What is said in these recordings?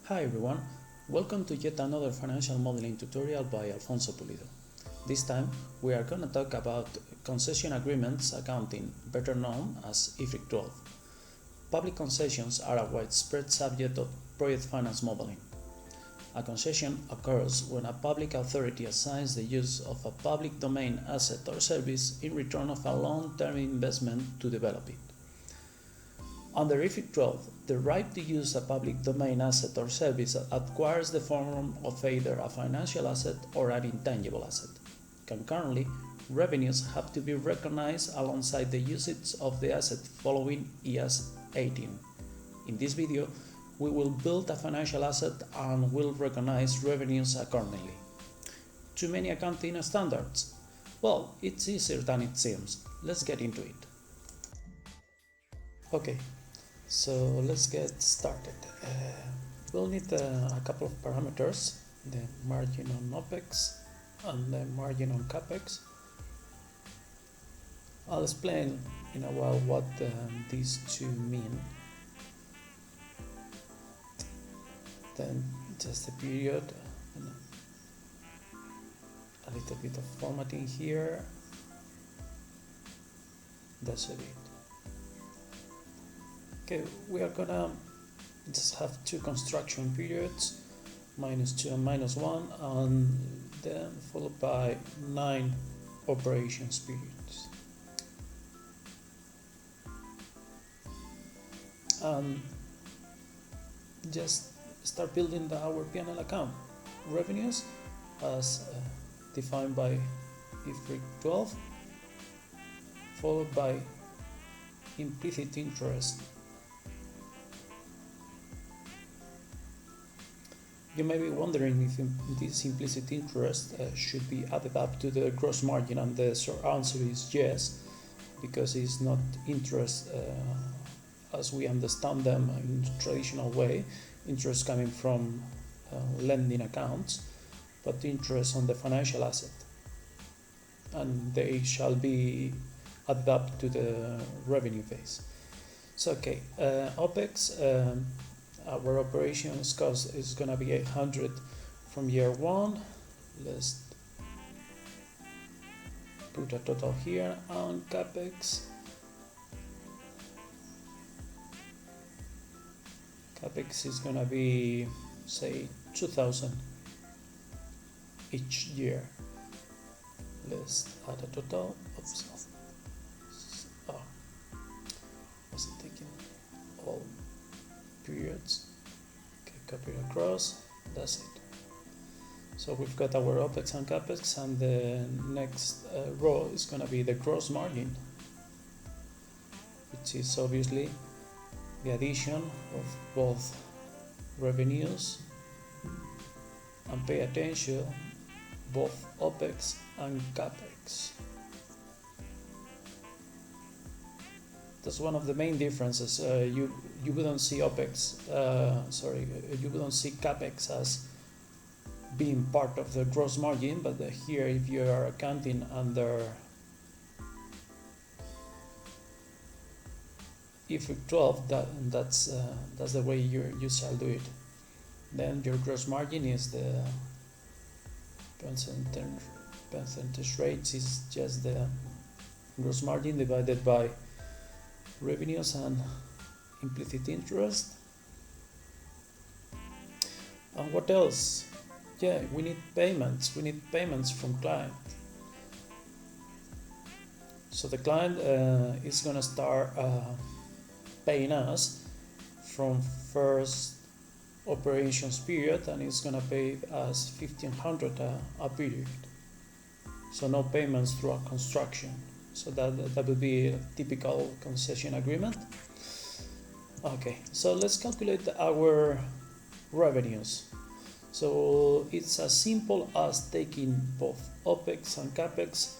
Hi everyone, welcome to yet another financial modeling tutorial by Alfonso Pulido. This time we are going to talk about concession agreements accounting, better known as IFRIC 12. Public concessions are a widespread subject of project finance modeling. A concession occurs when a public authority assigns the use of a public domain asset or service in return of a long-term investment to develop it. Under IFRIC 12, the right to use a public domain asset or service acquires the form of either a financial asset or an intangible asset. Concurrently, revenues have to be recognized alongside the usage of the asset following IAS 18. In this video, we will build a financial asset and will recognize revenues accordingly. Too many accounting standards? Well, it's easier than it seems. Let's get into it. Okay. So let's get started. We'll need a couple of parameters, the margin on OPEX and the margin on CAPEX. I'll explain in a while what these two mean. Then just the period, a little bit of formatting here. That's a bit. Okay, we are gonna just have two construction periods, -2 and -1, and then followed by 9 operations periods. And just start building our P&L account. Revenues as defined by IFRIC 12, followed by implicit interest. You may be wondering if this implicit interest should be added up to the gross margin, and the short answer is yes, because it's not interest as we understand them in the traditional way, interest coming from lending accounts, but interest on the financial asset, and they shall be added up to the revenue base. So okay, OPEX, our operations cost is going to be 800 from year 1. Let's put a total here. On CAPEX, is going to be, say, 2,000 each year. Let's add a total. Oops. Oh, wasn't taking all periods. Okay, copy it across. That's it. So we've got our OPEX and CAPEX, and the next row is going to be the gross margin, which is obviously the addition of both revenues, and pay attention, both OPEX and CAPEX. That's one of the main differences. You wouldn't see OPEX, you wouldn't see CAPEX as being part of the gross margin, but here, if you are accounting under IFRIC 12, that's the way you shall do it. Then your gross margin is the percentage rates is just the gross margin divided by revenues and implicit interest. And what else? Yeah, we need payments. We need payments from client. So the client is gonna start paying us from first operations period, and it's gonna pay us 1,500 a period. So no payments throughout construction. So that would be a typical concession agreement. Okay, so let's calculate our revenues. So it's as simple as taking both OPEX and CAPEX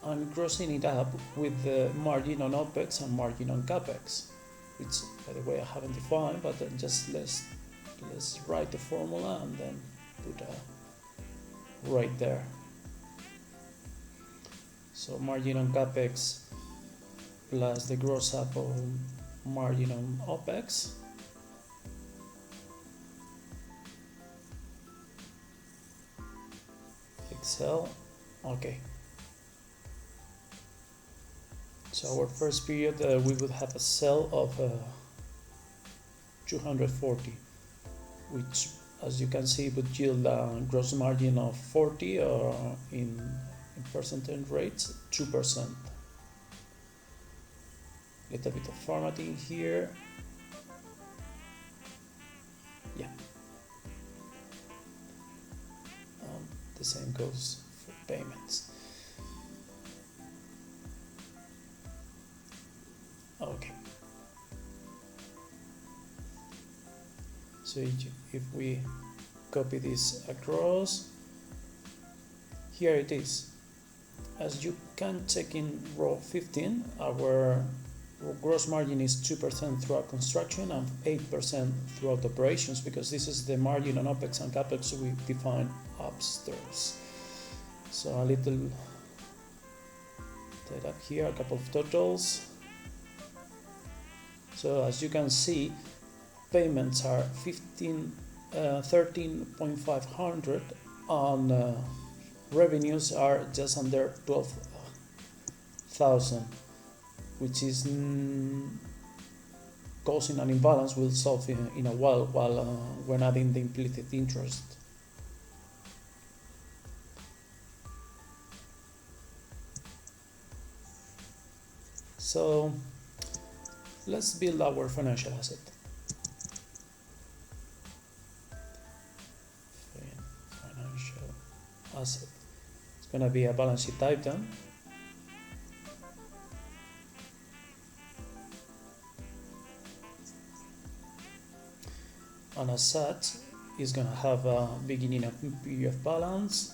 and grossing it up with the margin on OPEX and margin on CAPEX, which, by the way, I haven't defined, but just let's write the formula and then put a right there. So margin on CAPEX plus the gross up of margin on OPEX Excel. Okay. So our first period, we would have a sale of 240, which, as you can see, would yield a gross margin of 40, or in percentage rates, 2%. Little bit of formatting here. Yeah. The same goes for payments. Okay. So if we copy this across, here it is. As you can check in row 15, our gross margin is 2% throughout construction and 8% throughout operations, because this is the margin on OPEX and CAPEX we define upstairs. So a little data here, a couple of totals. So as you can see, payments are 13,500 and revenues are just under 12,000, which is causing an imbalance we'll solve in a while when adding the implicit interest. So let's build our financial asset. Financial asset. It's going to be a balance sheet item. And as such, it's going to have a beginning of period balance,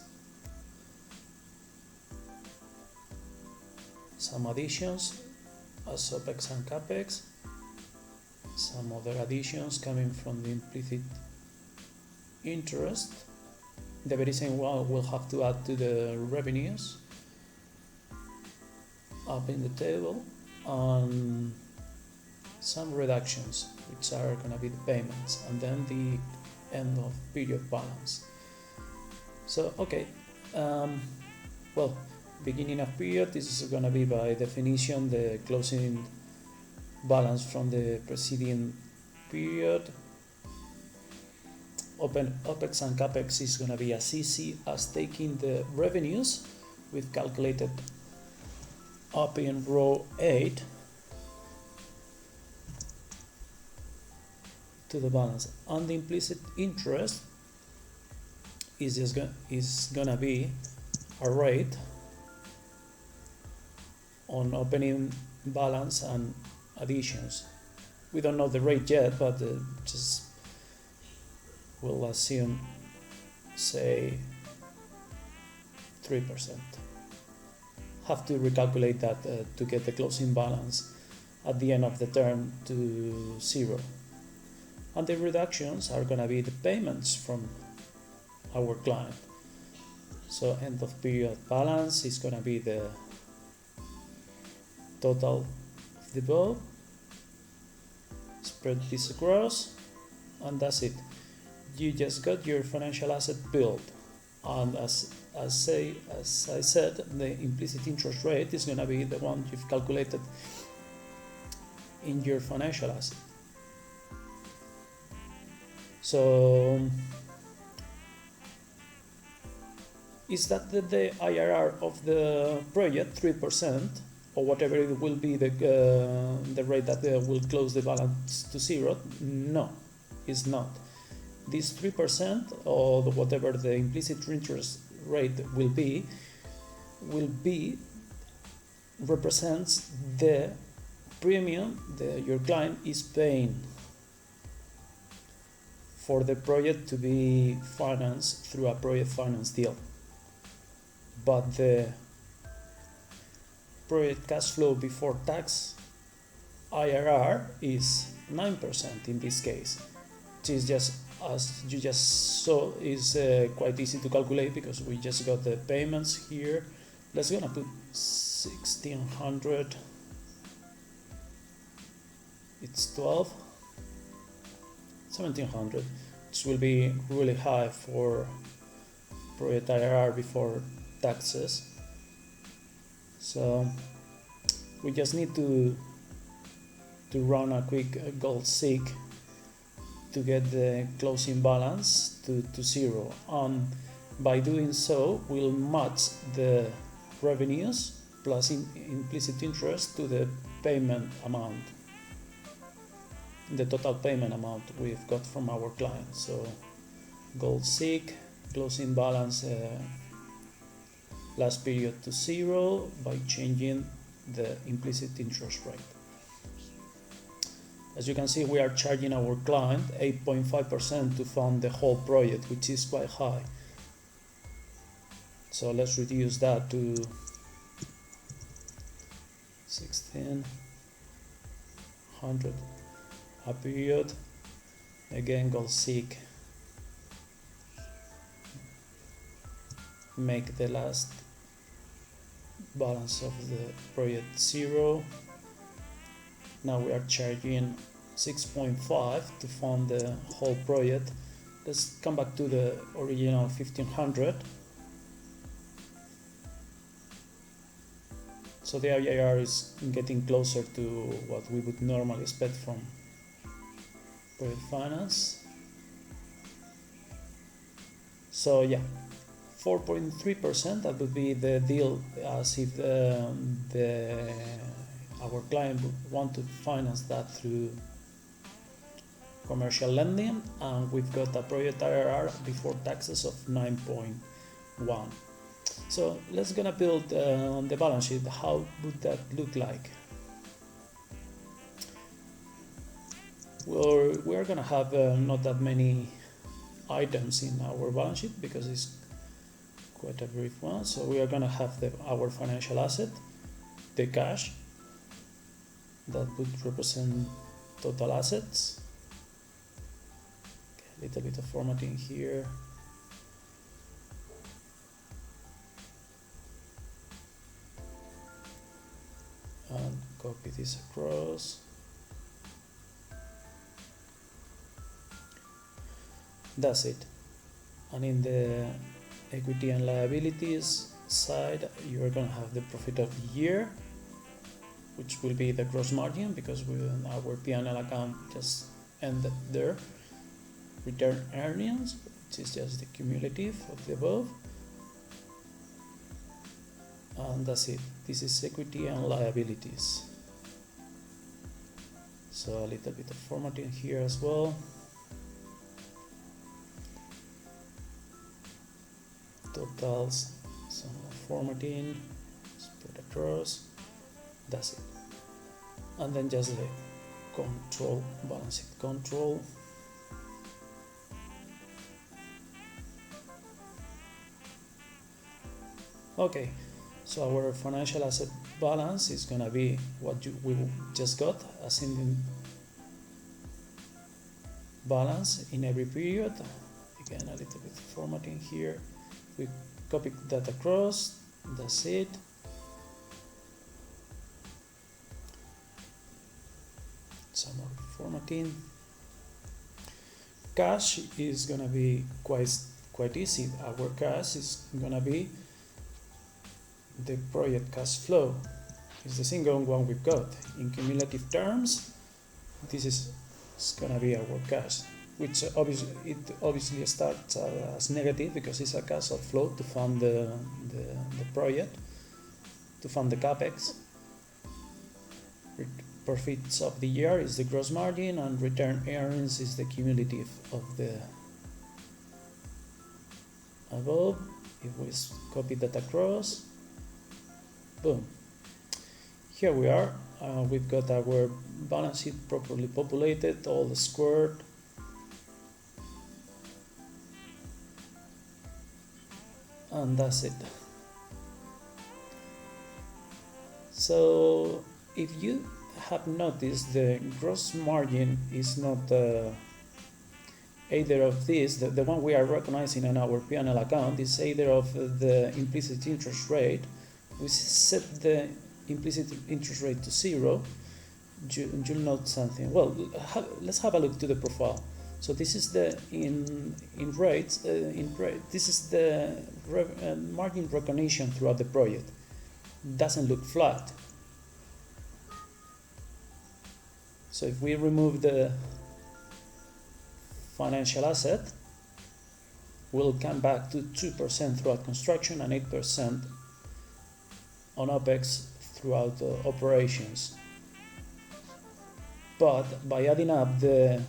some additions as OPEX and CAPEX, some other additions coming from the implicit interest. The very same one we'll have to add to the revenues up in the table, and some reductions, which are going to be the payments, and then the end of period balance. So okay, well, beginning of period, this is going to be by definition the closing balance from the preceding period. OPEX and CAPEX is going to be as easy as taking the revenues we've calculated up in row 8 to the balance, and the implicit interest is just gonna be a rate on opening balance and additions. We don't know the rate yet, but just we'll assume, say, 3%. Have to recalculate that to get the closing balance at the end of the term to 0. And the reductions are going to be the payments from our client. So end of period balance is going to be the total of the both. Spread this across, and that's it. You just got your financial asset built. And as I said, the implicit interest rate is going to be the one you've calculated in your financial asset. So is that the IRR of the project 3%, or whatever it will be the rate that will close the balance to 0? No, it's not. This 3%, or whatever the implicit interest rate will be represents the premium that your client is paying for the project to be financed through a project finance deal. But the project cash flow before tax IRR is 9% in this case, which is just, as you just saw, is quite easy to calculate because we just got the payments here. Let's gonna put 1600. It's 1700, which will be really high for project IRR before taxes. So we just need to run a quick goal seek to get the closing balance to 0, and by doing so we'll match the revenues plus implicit interest to the payment amount, the total payment amount we've got from our client. So goal seek, closing balance last period to 0 by changing the implicit interest rate. As you can see, we are charging our client 8.5% to fund the whole project, which is quite high. So let's reduce that to 1600 a period. Again, goal seek, make the last balance of the project 0. Now we are charging 6.5 to fund the whole project. Let's come back to the original 1500. So the IRR is getting closer to what we would normally expect from project finance. So yeah, 4.3%, that would be the deal as if our client would want to finance that through commercial lending, and we've got a project IRR before taxes of 9.1. So let's gonna build the balance sheet. How would that look like? Well, we're gonna have not that many items in our balance sheet because it's quite a brief one. So we are gonna have our financial asset, the cash, that would represent total assets. Okay, a little bit of formatting here. And copy this across. That's it. And in the equity and liabilities side, you are going to have the profit of the year, which will be the gross margin because our P&L account just ended there. Return earnings, which is just the cumulative of the above. And that's it. This is equity and liabilities. So a little bit of formatting here as well. Totals, some formatting, spread across. That's it. And then just the control, balance sheet control. Okay, so our financial asset balance is gonna be what we just got, as in the balance in every period. Again, a little bit of formatting here. We copy that across. That's it. Some more formatting. Cash is gonna be quite easy. Our cash is gonna be the project cash flow. It's the single one we've got. In cumulative terms, this is gonna be our cash, which obviously starts as negative because it's a cash outflow to fund the project, to fund the capex. Profits of the year is the gross margin, and return earnings is the cumulative of the above. If we copy that across, boom, here we are. We've got our balance sheet properly populated, all squared. And that's it. So if you have noticed, the gross margin is not either of these. The one we are recognizing on our P&L account is either of the implicit interest rate. We set the implicit interest rate to 0. You'll note something. Well, let's have a look to the profile. So this is the in rates this is the margin recognition throughout the project. Doesn't look flat. So if we remove the financial asset, we'll come back to 2% throughout construction and 8% on OPEX throughout operations. But by adding up the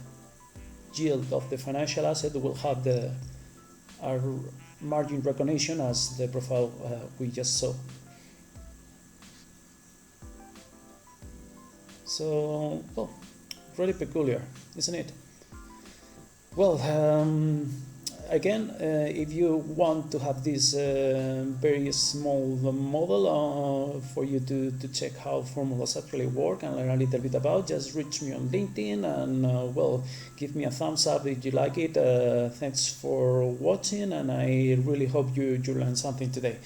yield of the financial asset, we'll have our margin recognition as the profile we just saw. So, well, really peculiar, isn't it? Well, again, if you want to have this very small model for you to check how formulas actually work and learn a little bit about, just reach me on LinkedIn and, well, give me a thumbs up if you like it. Thanks for watching, and I really hope you learned something today.